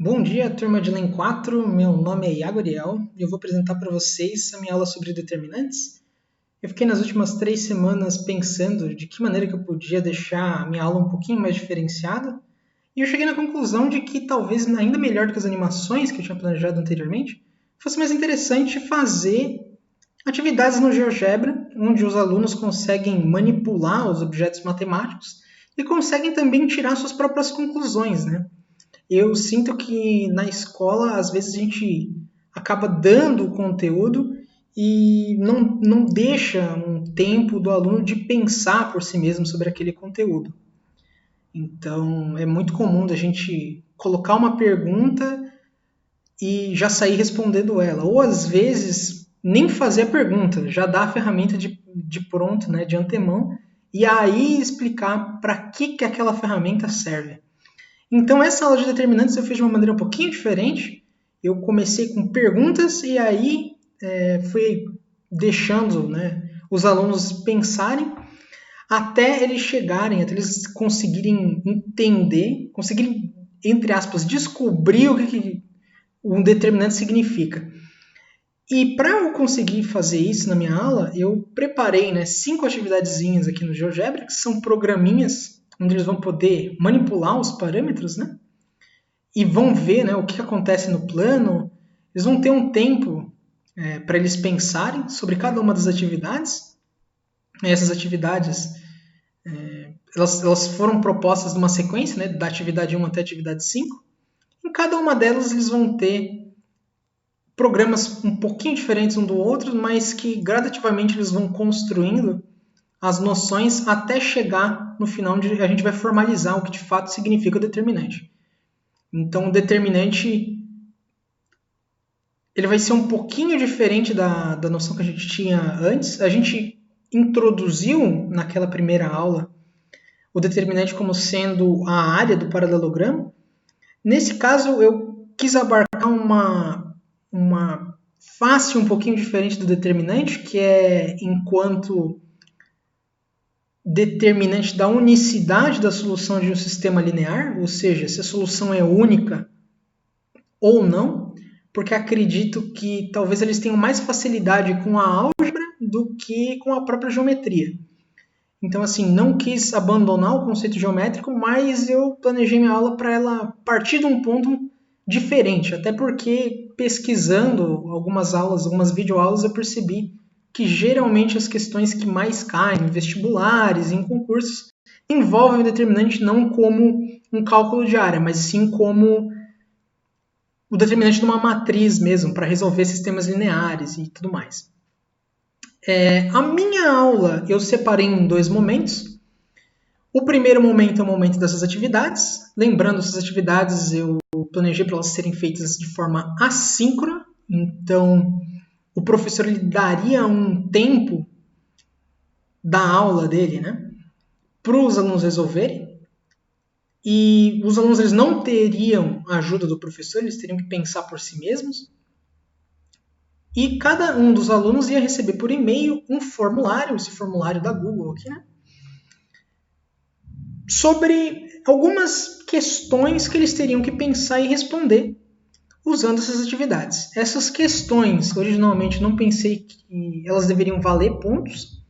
Bom dia, turma de LEM 4. Meu nome é Iago Ariel e eu vou apresentar para vocês a minha aula sobre determinantes. Eu fiquei nas últimas 3 semanas pensando de que maneira que eu podia deixar a minha aula um pouquinho mais diferenciada e eu cheguei na conclusão de que talvez ainda melhor do que as animações que eu tinha planejado anteriormente, fosse mais interessante fazer atividades no GeoGebra, onde os alunos conseguem manipular os objetos matemáticos e conseguem também tirar suas próprias conclusões, né? Eu sinto que na escola, às vezes, a gente acaba dando o conteúdo e não deixa um tempo do aluno de pensar por si mesmo sobre aquele conteúdo. Então, é muito comum a gente colocar uma pergunta e já sair respondendo ela. Ou, às vezes, nem fazer a pergunta, já dar a ferramenta de pronto, né, de antemão, e aí explicar para que aquela ferramenta serve. Então, essa aula de determinantes eu fiz de uma maneira um pouquinho diferente. Eu comecei com perguntas e aí fui deixando, né, os alunos pensarem até eles chegarem, até eles conseguirem entender, conseguirem, entre aspas, descobrir o que um determinante significa. E para eu conseguir fazer isso na minha aula, eu preparei, né, 5 atividadezinhas aqui no GeoGebra, que são programinhas onde eles vão poder manipular os parâmetros, né? E vão ver, né, o que acontece no plano. Eles vão ter um tempo para eles pensarem sobre cada uma das atividades. Essas atividades elas foram propostas numa sequência, né, da atividade 1 até a atividade 5. Em cada uma delas eles vão ter programas um pouquinho diferentes um do outro, mas que gradativamente eles vão construindo as noções até chegar no final onde a gente vai formalizar o que de fato significa o determinante. Então, o determinante ele vai ser um pouquinho diferente da noção que a gente tinha antes. A gente introduziu naquela primeira aula o determinante como sendo a área do paralelogramo. Nesse caso, eu quis abarcar uma face um pouquinho diferente do determinante, que é enquanto determinante da unicidade da solução de um sistema linear, ou seja, se a solução é única ou não, porque acredito que talvez eles tenham mais facilidade com a álgebra do que com a própria geometria. Então, assim, não quis abandonar o conceito geométrico, mas eu planejei minha aula para ela partir de um ponto diferente, até porque pesquisando algumas aulas, algumas videoaulas, eu percebi que geralmente as questões que mais caem em vestibulares, em concursos, envolvem o determinante não como um cálculo de área, mas sim como o determinante de uma matriz mesmo, para resolver sistemas lineares e tudo mais. A minha aula eu separei em 2 momentos. O primeiro momento é o momento dessas atividades. Lembrando, essas atividades eu planejei para elas serem feitas de forma assíncrona. Então, o professor ele daria um tempo da aula dele, né, para os alunos resolverem. E os alunos eles não teriam a ajuda do professor, eles teriam que pensar por si mesmos. E cada um dos alunos ia receber por e-mail um formulário, esse formulário da Google aqui, né? Sobre algumas questões que eles teriam que pensar e responder usando essas atividades. Essas questões, originalmente não pensei que elas deveriam valer pontos.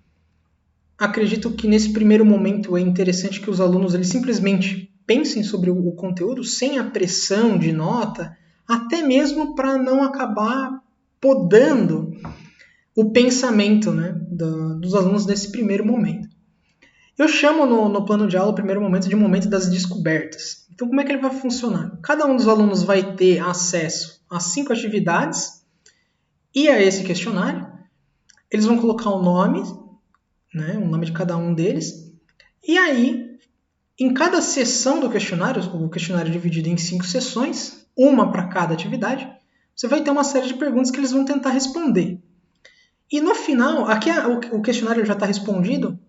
Acredito que nesse primeiro momento é interessante que os alunos eles simplesmente pensem sobre o conteúdo sem a pressão de nota, até mesmo para não acabar podando o pensamento, né, dos alunos nesse primeiro momento. Eu chamo no plano de aula o primeiro momento de momento das descobertas. Então, como é que ele vai funcionar? Cada um dos alunos vai ter acesso a 5 atividades e a esse questionário. Eles vão colocar o nome, né, o nome de cada um deles. E aí, em cada sessão do questionário, o questionário é dividido em 5 sessões, uma para cada atividade, você vai ter uma série de perguntas que eles vão tentar responder. E no final, aqui o questionário já está respondido,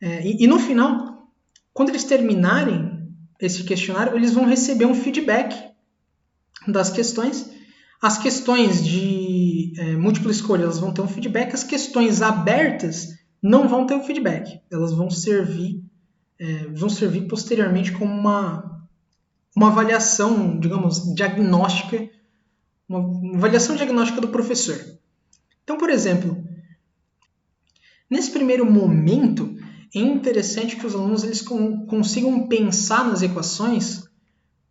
e no final, quando eles terminarem esse questionário, eles vão receber um feedback das questões. As questões de múltipla escolha elas vão ter um feedback, as questões abertas não vão ter um feedback. Elas vão servir posteriormente como uma avaliação, digamos, diagnóstica, uma avaliação diagnóstica do professor. Então, por exemplo, nesse primeiro momento, é interessante que os alunos eles consigam pensar nas equações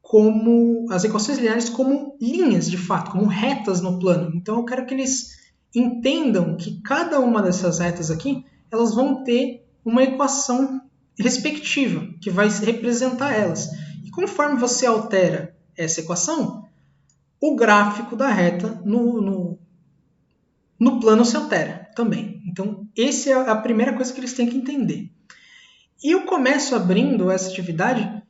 como as equações lineares como linhas, de fato, como retas no plano. Então, eu quero que eles entendam que cada uma dessas retas aqui, elas vão ter uma equação respectiva, que vai representar elas. E conforme você altera essa equação, o gráfico da reta no plano se altera também. Então, essa é a primeira coisa que eles têm que entender. E eu começo abrindo essa atividade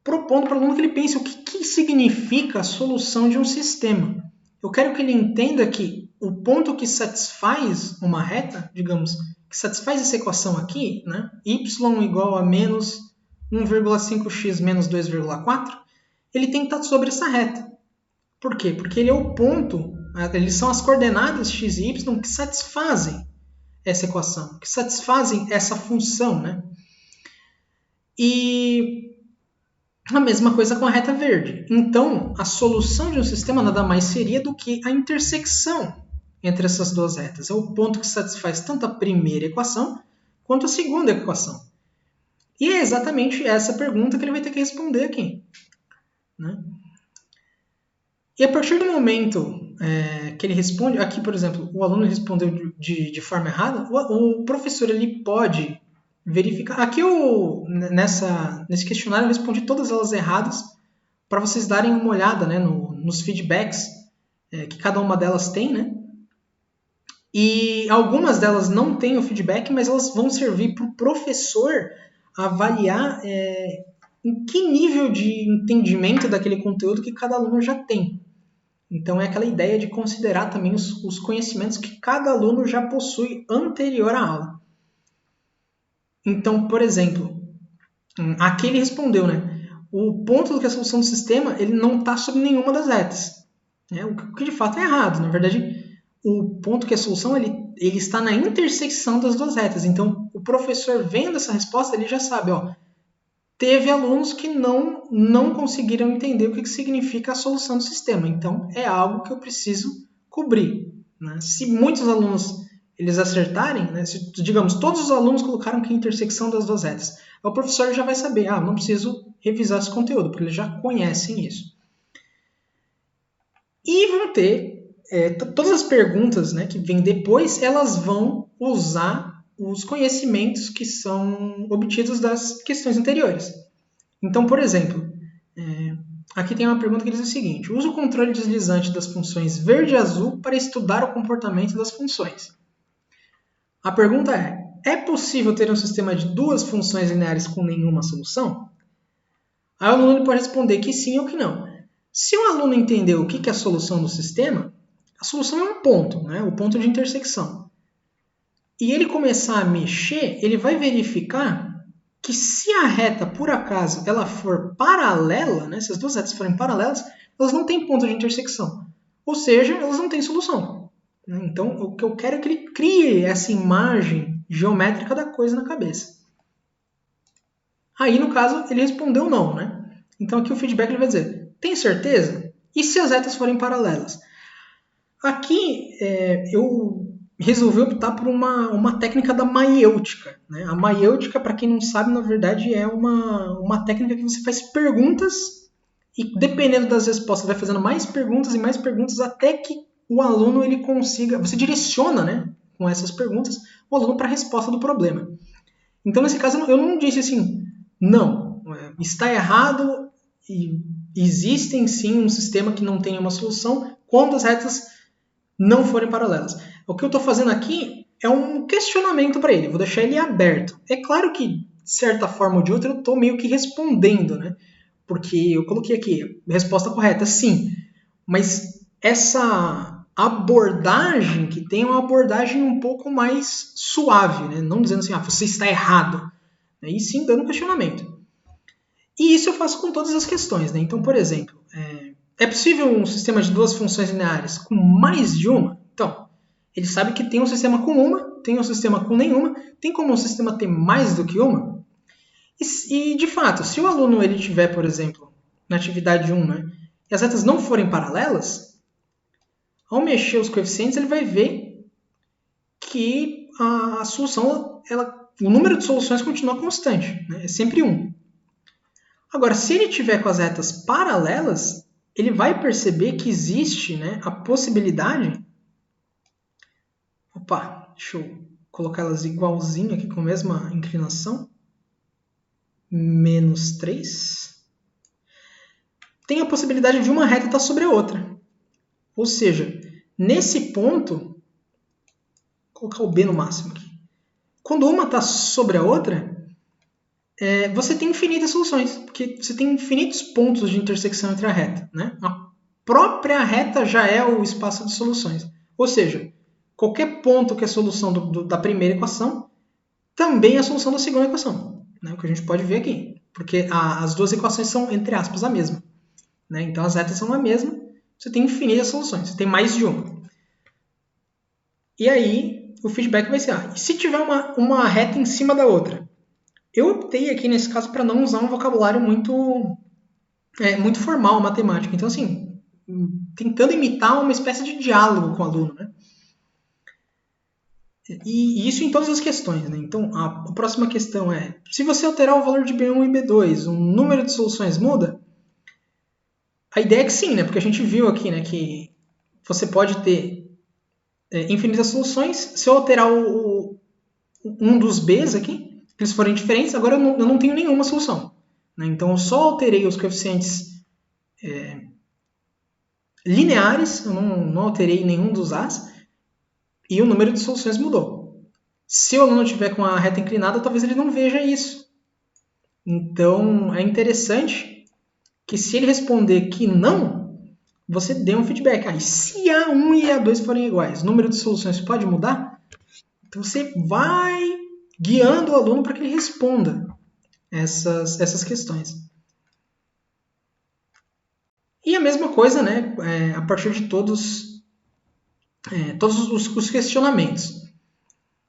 propondo para o aluno que ele pense o que significa a solução de um sistema. Eu quero que ele entenda que o ponto que satisfaz uma reta, digamos, que satisfaz essa equação aqui, né, y igual a menos 1,5x menos 2,4, ele tem que estar sobre essa reta. Por quê? Porque ele é o ponto, eles são as coordenadas x e y que satisfazem essa equação, que satisfazem essa função, né? E a mesma coisa com a reta verde. Então, a solução de um sistema nada mais seria do que a intersecção entre essas duas retas. É o ponto que satisfaz tanto a primeira equação quanto a segunda equação. E é exatamente essa pergunta que ele vai ter que responder aqui, né? E a partir do momento que ele responde, aqui, por exemplo, o aluno respondeu de forma errada, o professor ele pode verificar. Aqui nesse questionário eu respondi todas elas erradas para vocês darem uma olhada, né, nos feedbacks que cada uma delas tem, né? E algumas delas não têm o feedback, mas elas vão servir para o professor avaliar em que nível de entendimento daquele conteúdo que cada aluno já tem. Então é aquela ideia de considerar também os conhecimentos que cada aluno já possui anterior à aula. Então, por exemplo, aqui ele respondeu, né? O ponto que é a solução do sistema ele não está sobre nenhuma das retas. Né? O que de fato é errado. Na verdade, o ponto que é a solução ele está na intersecção das duas retas. Então, o professor vendo essa resposta, ele já sabe, ó, teve alunos que não conseguiram entender o que significa a solução do sistema. Então, é algo que eu preciso cobrir. Né? Se muitos alunos eles acertarem, né? Se, digamos, todos os alunos colocaram que é a intersecção das duas retas, o professor já vai saber, não preciso revisar esse conteúdo, porque eles já conhecem isso. E vão ter, todas as perguntas, né, que vêm depois, elas vão usar os conhecimentos que são obtidos das questões anteriores. Então, por exemplo, aqui tem uma pergunta que diz o seguinte: usa o controle deslizante das funções verde e azul para estudar o comportamento das funções. A pergunta é possível ter um sistema de duas funções lineares com nenhuma solução? Aí o aluno pode responder que sim ou que não. Se o aluno entender o que é a solução do sistema, a solução é um ponto, né? O ponto de intersecção. E ele começar a mexer, ele vai verificar que se a reta, por acaso, ela for paralela, né? Se as duas retas forem paralelas, elas não têm ponto de intersecção. Ou seja, elas não têm solução. Então, o que eu quero é que ele crie essa imagem geométrica da coisa na cabeça. Aí, no caso, ele respondeu não, né? Então, aqui o feedback ele vai dizer, tem certeza? E se as retas forem paralelas? Aqui, eu resolvi optar por uma técnica da maiêutica. Né? A maiêutica, para quem não sabe, na verdade, é uma técnica que você faz perguntas e, dependendo das respostas, vai fazendo mais perguntas até que o aluno ele consiga... Você direciona, né, com essas perguntas o aluno para a resposta do problema. Então, nesse caso, eu não disse assim, não, está errado e existem sim um sistema que não tem uma solução quando as retas não forem paralelas. O que eu estou fazendo aqui é um questionamento para ele, vou deixar ele aberto. É claro que, de certa forma ou de outra, eu estou meio que respondendo, né? Porque eu coloquei aqui, resposta correta, sim. Mas essa abordagem que tem é uma abordagem um pouco mais suave, né? Não dizendo assim, você está errado. E sim dando questionamento. E isso eu faço com todas as questões, né? Então, por exemplo, é possível um sistema de duas funções lineares com mais de uma? Então, ele sabe que tem um sistema com uma, tem um sistema com nenhuma, tem como um sistema ter mais do que uma? E de fato, se o aluno ele tiver, por exemplo, na atividade 1, né, e as retas não forem paralelas, ao mexer os coeficientes, ele vai ver que a solução, o número de soluções continua constante, né? É sempre 1. Agora, se ele tiver com as retas paralelas, ele vai perceber que existe, né, a possibilidade... Opa, deixa eu colocar elas igualzinho aqui com a mesma inclinação. Menos 3. Tem a possibilidade de uma reta estar sobre a outra. Ou seja, nesse ponto, vou colocar o B no máximo aqui. Quando uma está sobre a outra, você tem infinitas soluções, porque você tem infinitos pontos de intersecção entre a reta, né? A própria reta já é o espaço de soluções. Ou seja, qualquer ponto que é a solução da primeira equação também é a solução da segunda equação, né? O que a gente pode ver aqui, porque as duas equações são, entre aspas, a mesma, né? Então as retas são a mesma, você tem infinitas soluções, você tem mais de uma. E aí o feedback vai ser, e se tiver uma reta em cima da outra? Eu optei aqui nesse caso para não usar um vocabulário muito formal, matemático. Então, assim, tentando imitar uma espécie de diálogo com o aluno, né? E isso em todas as questões, né? Então, a próxima questão é, se você alterar o valor de B1 e B2, o número de soluções muda? A ideia é que sim, né? Porque a gente viu aqui, né, que você pode ter infinitas soluções. Se eu alterar um dos Bs aqui, que eles forem diferentes, agora eu não tenho nenhuma solução, né? Então, eu só alterei os coeficientes lineares, eu não alterei nenhum dos As, e o número de soluções mudou. Se o aluno tiver com a reta inclinada, talvez ele não veja isso. Então, é interessante que se ele responder que não, você dê um feedback. E se A1 e A2 forem iguais, o número de soluções pode mudar? Então, você vai guiando o aluno para que ele responda essas questões. E a mesma coisa, né, a partir de todos os questionamentos.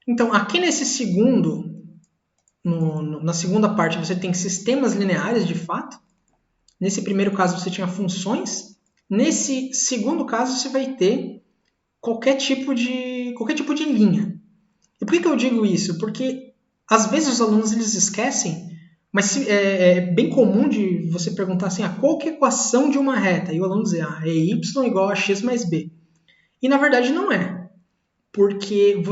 Então, aqui nesse segundo, na segunda parte, você tem sistemas lineares, de fato. Nesse primeiro caso, você tinha funções. Nesse segundo caso, você vai ter qualquer tipo de linha. E por que eu digo isso? Porque, às vezes, os alunos eles esquecem, mas é bem comum de você perguntar assim, qual que é a equação de uma reta? E o aluno dizer, é y igual a x mais b. E, na verdade, não é. Porque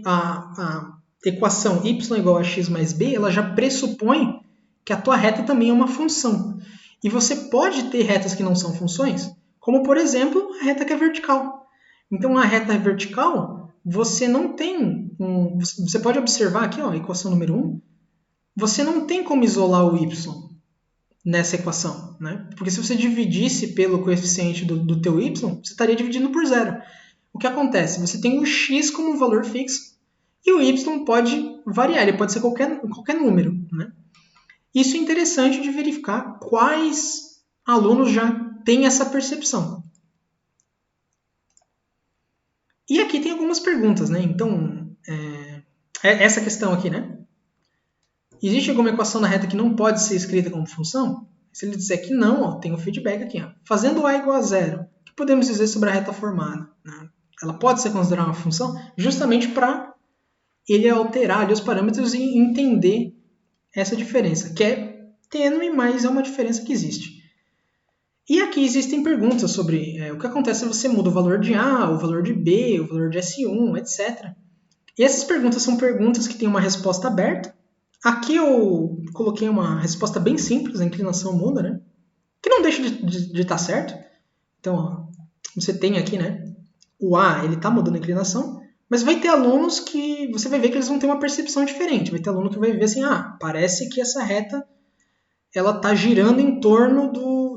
a equação y igual a x mais b, ela já pressupõe que a tua reta também é uma função. E você pode ter retas que não são funções, como, por exemplo, a reta que é vertical. Então, a reta vertical, você não tem... Você pode observar aqui, a equação número 1, você não tem como isolar o y nessa equação, né? Porque se você dividisse pelo coeficiente do teu y, você estaria dividindo por zero. O que acontece? Você tem o x como um valor fixo e o y pode variar, ele pode ser qualquer número, né? Isso é interessante de verificar quais alunos já têm essa percepção. E aqui tem algumas perguntas, né? Então, essa questão aqui, né? Existe alguma equação na reta que não pode ser escrita como função? Se ele disser que não, tem um feedback aqui. Fazendo A igual a zero, o que podemos dizer sobre a reta formada? Ela pode ser considerada uma função justamente para ele alterar ali os parâmetros e entender essa diferença, que é tênue, mas é uma diferença que existe. E aqui existem perguntas sobre o que acontece se você muda o valor de A, o valor de B, o valor de S1, etc. E essas perguntas são perguntas que têm uma resposta aberta. Aqui eu coloquei uma resposta bem simples, a inclinação muda, né? Que não deixa de estar certo. Então, você tem aqui, né? O A, ele está mudando a inclinação, mas vai ter alunos que você vai ver que eles vão ter uma percepção diferente. Vai ter aluno que vai ver assim, parece que essa reta ela está girando em torno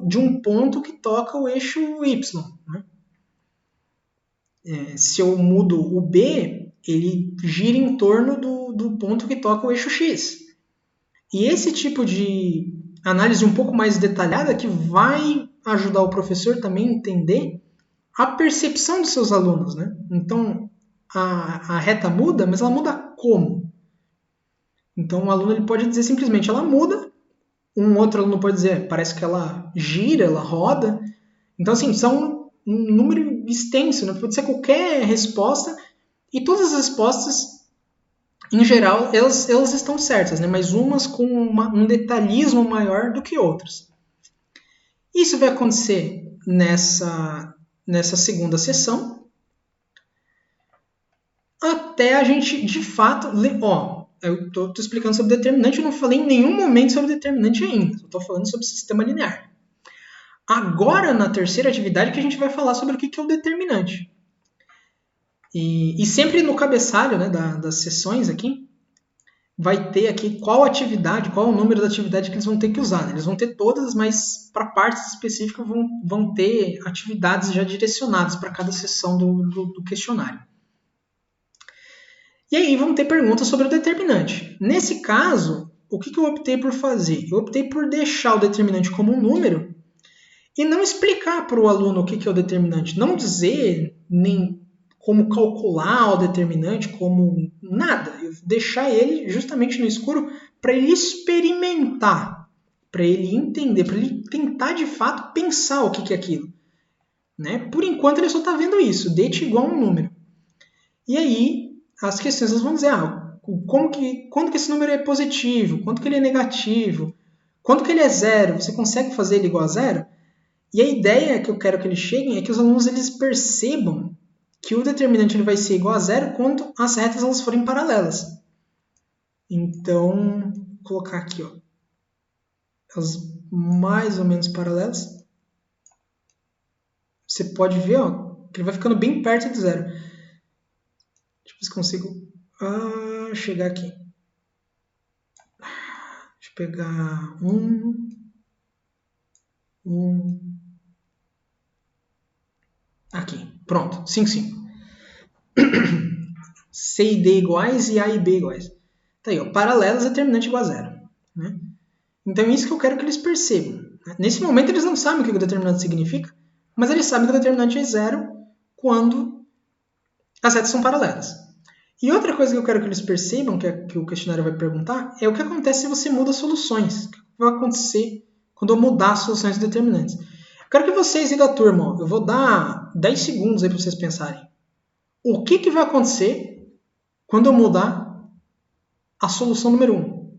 de um ponto que toca o eixo Y. Né? Se eu mudo o B, ele gira em torno do ponto que toca o eixo X. E esse tipo de análise um pouco mais detalhada que vai ajudar o professor também a entender a percepção dos seus alunos. Né? Então, a reta muda, mas ela muda como? Então, um aluno ele pode dizer simplesmente ela muda, um outro aluno pode dizer parece que ela gira, ela roda. Então, assim, são um número extenso, né? Pode ser qualquer resposta, e todas as respostas, em geral, elas estão certas, né? Mas umas com um detalhismo maior do que outras. Isso vai acontecer nessa segunda sessão, até a gente, de fato... eu estou explicando sobre determinante, eu não falei em nenhum momento sobre determinante ainda. Eu estou falando sobre sistema linear. Agora, na terceira atividade, que a gente vai falar sobre o que é o determinante. E sempre no cabeçalho, né, das sessões aqui, vai ter aqui qual atividade, qual o número da atividade que eles vão ter que usar. Né? Eles vão ter todas, mas para partes específicas vão ter atividades já direcionadas para cada sessão do questionário. E aí vão ter perguntas sobre o determinante. Nesse caso, o que eu optei por fazer? Eu optei por deixar o determinante como um número e não explicar para o aluno o que é o determinante. Não dizer nem como calcular o determinante, como nada. Eu deixar ele justamente no escuro para ele experimentar, para ele entender, para ele tentar de fato pensar o que é aquilo. Né? Por enquanto ele só está vendo isso, det igual a um número. E aí as questões elas vão dizer quando que esse número é positivo, quanto que ele é negativo, quanto que ele é zero, você consegue fazer ele igual a zero? E a ideia que eu quero que eles cheguem é que os alunos eles percebam que o determinante ele vai ser igual a zero quando as retas elas forem paralelas. Então, vou colocar aqui, elas mais ou menos paralelas. Você pode ver que ele vai ficando bem perto de zero. Deixa eu ver se consigo chegar aqui. Deixa eu pegar aqui, pronto, 5, 5. C e D iguais e A e B iguais. Tá aí, paralelas, determinante igual a zero. Né? Então é isso que eu quero que eles percebam. Nesse momento eles não sabem o que o determinante significa, mas eles sabem que o determinante é zero quando as retas são paralelas. E outra coisa que eu quero que eles percebam, que o questionário vai perguntar, é o que acontece se você muda soluções. O que vai acontecer quando eu mudar as soluções determinantes. Eu quero que vocês e da turma, eu vou dar 10 segundos aí para vocês pensarem. O que vai acontecer quando eu mudar a solução número 1? O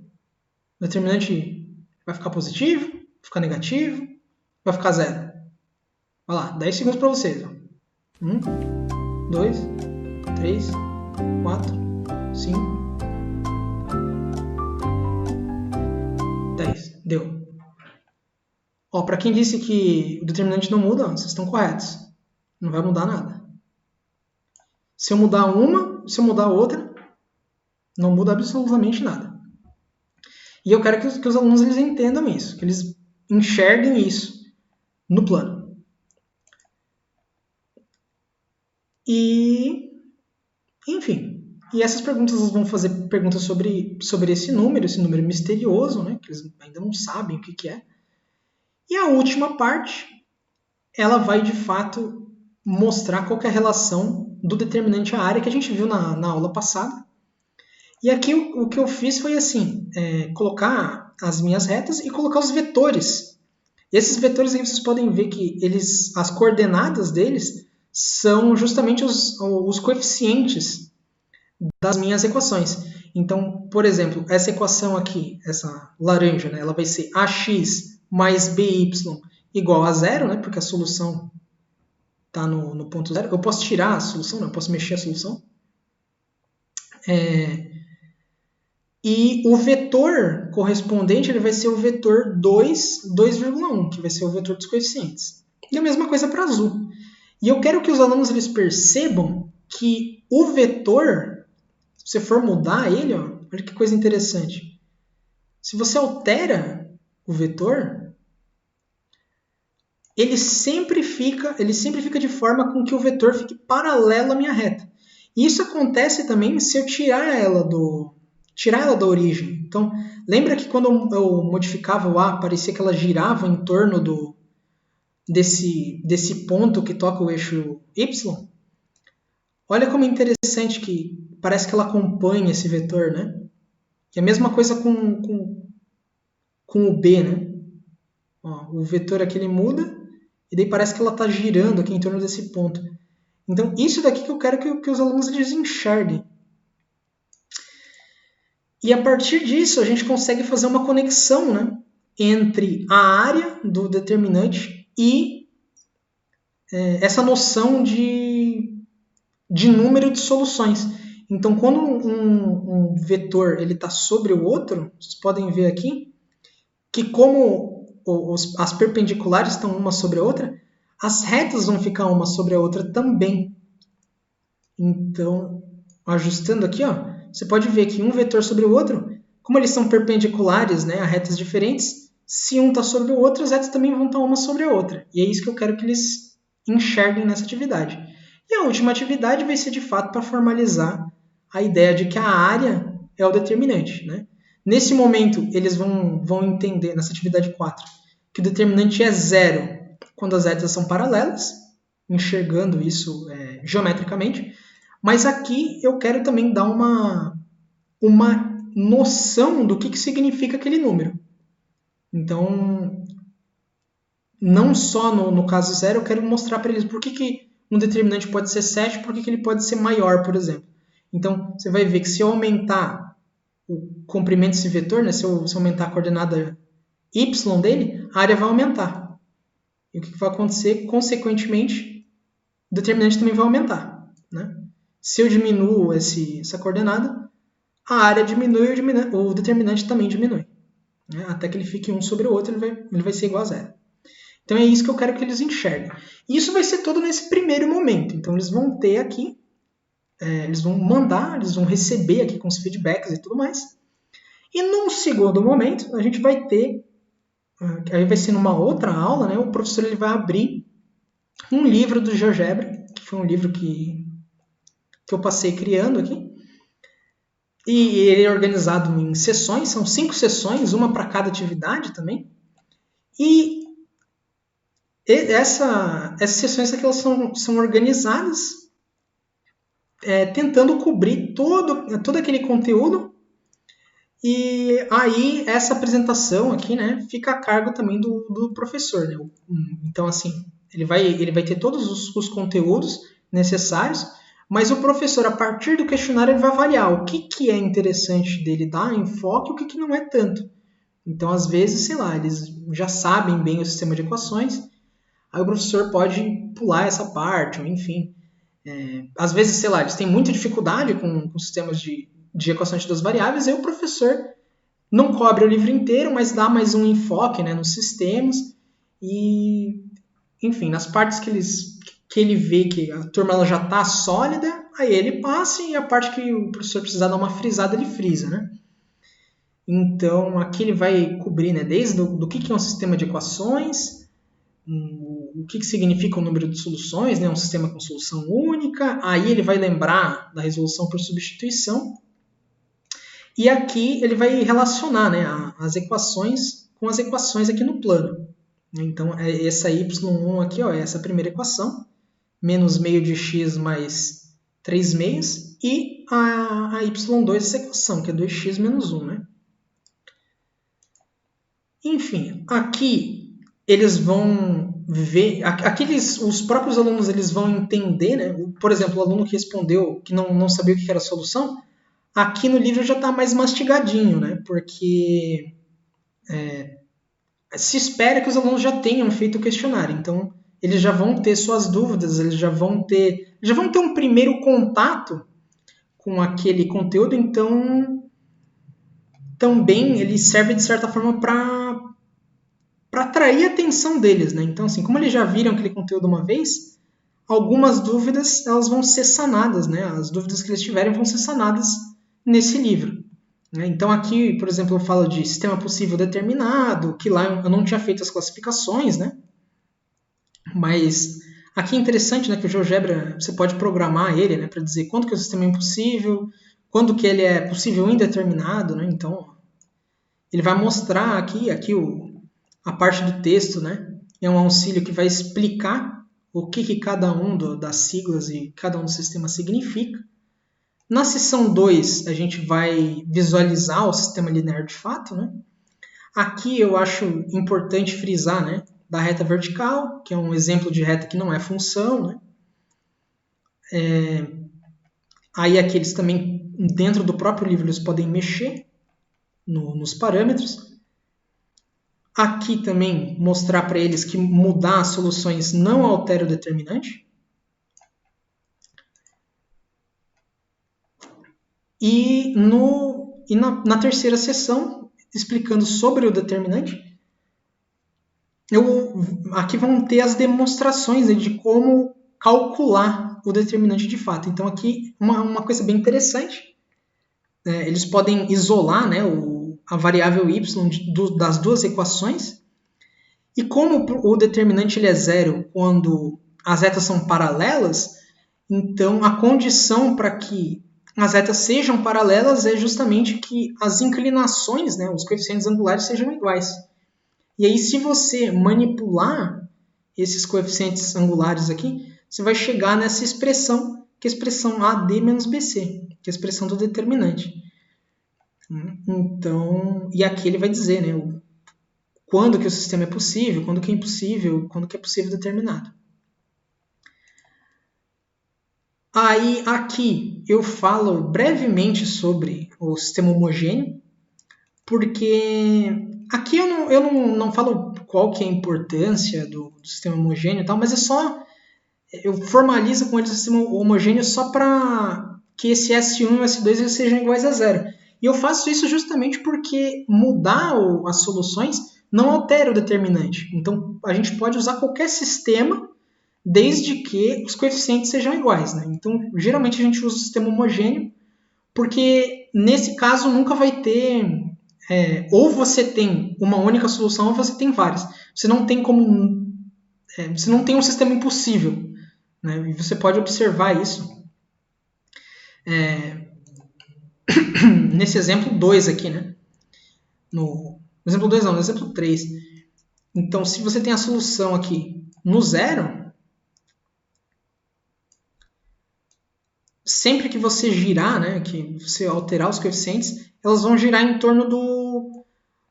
determinante vai ficar positivo? Vai ficar negativo? Vai ficar zero? Vai lá, 10 segundos para vocês. 1, 2, 3, 4, 5, 10. Deu. Para quem disse que o determinante não muda, vocês estão corretos. Não vai mudar nada. Se eu mudar uma, se eu mudar outra, não muda absolutamente nada. E eu quero que os alunos eles entendam isso, que eles enxerguem isso no plano. E, enfim, e essas perguntas elas vão fazer perguntas sobre esse número misterioso, né, que eles ainda não sabem o que é. E a última parte, ela vai de fato mostrar qual é a relação do determinante à área que a gente viu na aula passada. E aqui o que eu fiz foi assim, colocar as minhas retas e colocar os vetores. E esses vetores aí vocês podem ver que as coordenadas deles são justamente os coeficientes das minhas equações. Então, por exemplo, essa equação aqui, essa laranja, né, ela vai ser ax mais by igual a zero, né, porque a solução está no ponto zero. Eu posso tirar a solução, eu posso mexer a solução. E o vetor correspondente ele vai ser o vetor 2,1, que vai ser o vetor dos coeficientes. E a mesma coisa para azul. E eu quero que os alunos eles percebam que o vetor, se você for mudar ele, olha que coisa interessante. Se você altera o vetor, ele sempre fica de forma com que o vetor fique paralelo à minha reta. E isso acontece também se eu tirar ela da origem. Então, lembra que quando eu modificava o A, parecia que ela girava em torno desse ponto que toca o eixo Y? Olha como é interessante que parece que ela acompanha esse vetor, né? E a mesma coisa com o B, né? Ó, o vetor aqui ele muda, e daí parece que ela está girando aqui em torno desse ponto. Então, isso daqui que eu quero que os alunos eles enxerguem. E a partir disso, a gente consegue fazer uma conexão, né, entre a área do determinante e essa noção de número de soluções. Então, quando um vetor está sobre o outro, vocês podem ver aqui que como as perpendiculares estão uma sobre a outra, as retas vão ficar uma sobre a outra também. Então, ajustando aqui, ó, você pode ver que um vetor sobre o outro, como eles são perpendiculares, né, a retas diferentes, se um está sobre o outro, as retas também vão estar uma sobre a outra. E é isso que eu quero que eles enxerguem nessa atividade. E a última atividade vai ser, de fato, para formalizar a ideia de que a área é o determinante. Né? Nesse momento, eles vão entender, nessa atividade 4, que o determinante é zero quando as retas são paralelas, enxergando isso geometricamente. Mas aqui eu quero também dar uma noção do que significa aquele número. Então, não só no caso zero, eu quero mostrar para eles por que um determinante pode ser 7, por que ele pode ser maior, por exemplo. Então, você vai ver que se eu aumentar o comprimento desse vetor, né, se eu aumentar a coordenada y dele, a área vai aumentar. E o que vai acontecer? Consequentemente, o determinante também vai aumentar. Né? Se eu diminuo essa coordenada, a área diminui e o determinante também diminui. Né? Até que ele fique um sobre o outro, ele vai ser igual a zero. Então é isso que eu quero que eles enxerguem. E isso vai ser todo nesse primeiro momento. Então eles vão ter aqui, eles vão mandar, eles vão receber aqui com os feedbacks e tudo mais. E num segundo momento, a gente vai ter, aí vai ser numa outra aula, né, o professor ele vai abrir um livro do GeoGebra, que foi um livro que eu passei criando aqui. E ele é organizado em sessões, são 5 sessões, uma para cada atividade também. E essas sessões aqui elas são organizadas tentando cobrir todo aquele conteúdo. E aí essa apresentação aqui, né, fica a cargo também do professor. Né? Então, assim, ele vai ter todos os conteúdos necessários, mas o professor, a partir do questionário, ele vai avaliar o que é interessante dele dar enfoque e o que não é tanto. Então, às vezes, sei lá, eles já sabem bem o sistema de equações, aí o professor pode pular essa parte, ou enfim. Às vezes, sei lá, eles têm muita dificuldade com sistemas de equações de duas variáveis, aí o professor não cobre o livro inteiro, mas dá mais um enfoque, né, nos sistemas e, enfim, nas partes que ele vê que a turma ela já está sólida, aí ele passa e a parte que o professor precisar dar uma frisada, ele frisa, né? Então, aqui ele vai cobrir, né, desde do que é um sistema de equações, o que significa o número de soluções, né, um sistema com solução única, aí ele vai lembrar da resolução por substituição, e aqui ele vai relacionar, né, as equações com as equações aqui no plano. Então, essa y1 aqui, ó, é essa primeira equação, menos meio de x mais 3 meios, e a y2 essa equação, que é 2x menos 1. Né? Enfim, aqui eles vão ver, os próprios alunos eles vão entender, né? Por exemplo, o aluno que respondeu que não sabia o que era a solução, aqui no livro já está mais mastigadinho, né? Porque se espera que os alunos já tenham feito o questionário, então eles já vão ter suas dúvidas, eles já vão ter um primeiro contato com aquele conteúdo, então também ele serve de certa forma para atrair a atenção deles, né? Então, assim, como eles já viram aquele conteúdo uma vez, algumas dúvidas elas vão ser sanadas, né? As dúvidas que eles tiverem vão ser sanadas nesse livro. Né? Então, aqui, por exemplo, eu falo de sistema possível determinado, que lá eu não tinha feito as classificações, né? Mas aqui é interessante, né, que o GeoGebra você pode programar ele, né, para dizer quando que o sistema é impossível, quando que ele é possível indeterminado, né? Então, ele vai mostrar aqui a parte do texto, né? É um auxílio que vai explicar o que cada um das siglas e cada um dos sistemas significa. Na seção 2, a gente vai visualizar o sistema linear de fato, né? Aqui eu acho importante frisar, né, da reta vertical, que é um exemplo de reta que não é função, né? Aí aqui eles também, dentro do próprio livro, eles podem mexer nos parâmetros. Aqui também mostrar para eles que mudar as soluções não altera o determinante. Na terceira sessão, explicando sobre o determinante, aqui vão ter as demonstrações de como calcular o determinante de fato. Então aqui uma coisa bem interessante, eles podem isolar, né, a variável y das duas equações, e como o determinante ele é zero quando as retas são paralelas, então a condição para que as retas sejam paralelas é justamente que as inclinações, né, os coeficientes angulares sejam iguais. E aí, se você manipular esses coeficientes angulares aqui, você vai chegar nessa expressão, que é a expressão AD menos BC, que é a expressão do determinante. Então, e aqui ele vai dizer, né, quando que o sistema é possível, quando que é impossível, quando que é possível determinado. Aí aqui eu falo brevemente sobre o sistema homogêneo, porque aqui eu não falo qual que é a importância do sistema homogêneo e tal, mas é só eu formalizo com ele o sistema homogêneo só para que esse S1 e o S2 sejam iguais a zero. E eu faço isso justamente porque mudar as soluções não altera o determinante. Então a gente pode usar qualquer sistema desde que os coeficientes sejam iguais. Né? Então geralmente a gente usa o sistema homogêneo porque nesse caso nunca vai ter ou você tem uma única solução ou você tem várias. Você não tem como você não tem um sistema impossível, né? E você pode observar isso nesse exemplo 2 aqui, né? No exemplo 2 não, no exemplo 3. Então, se você tem a solução aqui no zero, sempre que você girar, né, que você alterar os coeficientes, elas vão girar em torno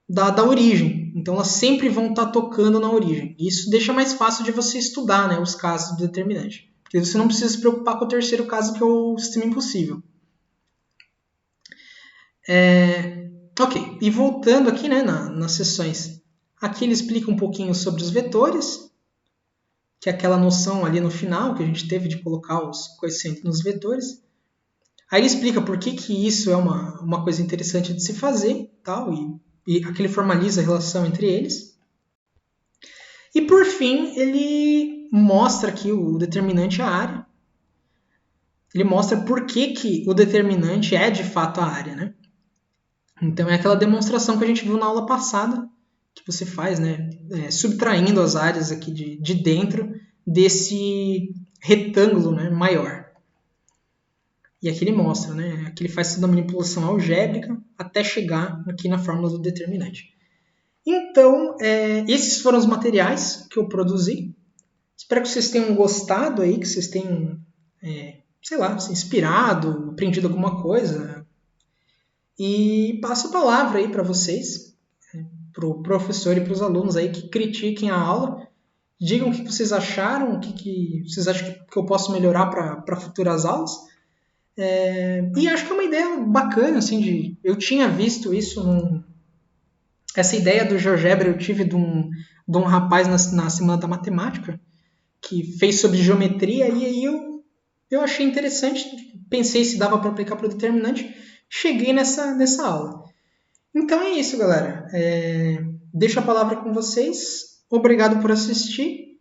da origem. Então, elas sempre vão estar tocando na origem. Isso deixa mais fácil de você estudar, né, os casos do determinante. Porque você não precisa se preocupar com o terceiro caso, que é o sistema impossível. Ok, e voltando aqui, né, nas sessões, aqui ele explica um pouquinho sobre os vetores, que é aquela noção ali no final que a gente teve de colocar os coeficientes nos vetores. Aí ele explica por que isso é uma coisa interessante de se fazer, tal, e aqui ele formaliza a relação entre eles. E por fim, ele mostra aqui o determinante a área. Ele mostra por que o determinante é de fato a área, né? Então é aquela demonstração que a gente viu na aula passada, que você faz, né? Subtraindo as áreas aqui de dentro desse retângulo, né, maior. E aqui ele mostra, né? Aqui ele faz toda a manipulação algébrica até chegar aqui na fórmula do determinante. Então, esses foram os materiais que eu produzi. Espero que vocês tenham gostado aí, que vocês tenham, sei lá, se inspirado, aprendido alguma coisa. E passo a palavra aí para vocês, para o professor e para os alunos aí que critiquem a aula. Digam o que vocês acharam, o que vocês acham que eu posso melhorar para futuras aulas. E acho que é uma ideia bacana, eu tinha visto isso, essa ideia do GeoGebra eu tive de um rapaz na Semana da Matemática, que fez sobre geometria, e aí eu achei interessante, pensei se dava para aplicar para o determinante, cheguei nessa aula. Então é isso, galera. Deixo a palavra com vocês. Obrigado por assistir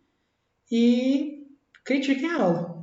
e critiquem a aula.